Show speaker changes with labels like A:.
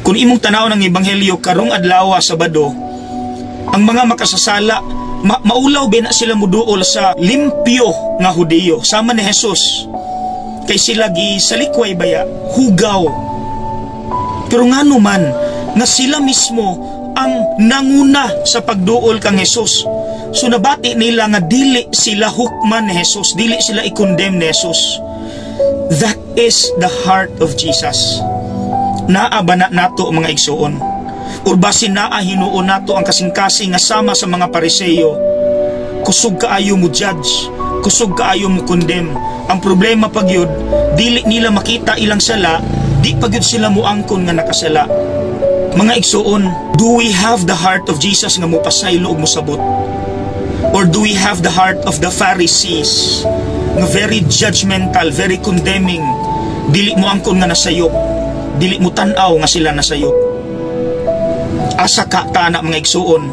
A: Kung imong tanaw ng ebanghelyo karong adlaw Sabado, ang mga makasasala maulaw ba na sila muduol sa limpyo nga Hudiyo sama ni Jesus, kay sila gisalikway baya hugaw. Pero ngano man nga sila mismo ang nanguna sa pagduol kang Jesus, so nabati nila nga dili sila hukman ni Jesus, dili sila i-condemn ni Jesus. That is the heart of Jesus. Naa ba na nato mga igsuon? Or basin naa hinuon nato ang kasing-kasing nga sama sa mga Pariseyo? Kusog kaayo mo judge, kusog kaayo mo condemn. Ang problema pagyud, dili nila makita ilang sala, di pagyud sila muangkon nga nakasala. Mga igsuon, do we have the heart of Jesus nga mopasaylo og mosabot? Or do we have the heart of the Pharisees nga very judgmental, very condemning, dili mo angkon nga nasayop, dili mo tan-aw nga sila nasayop? Asa ka ta na mga igsuon?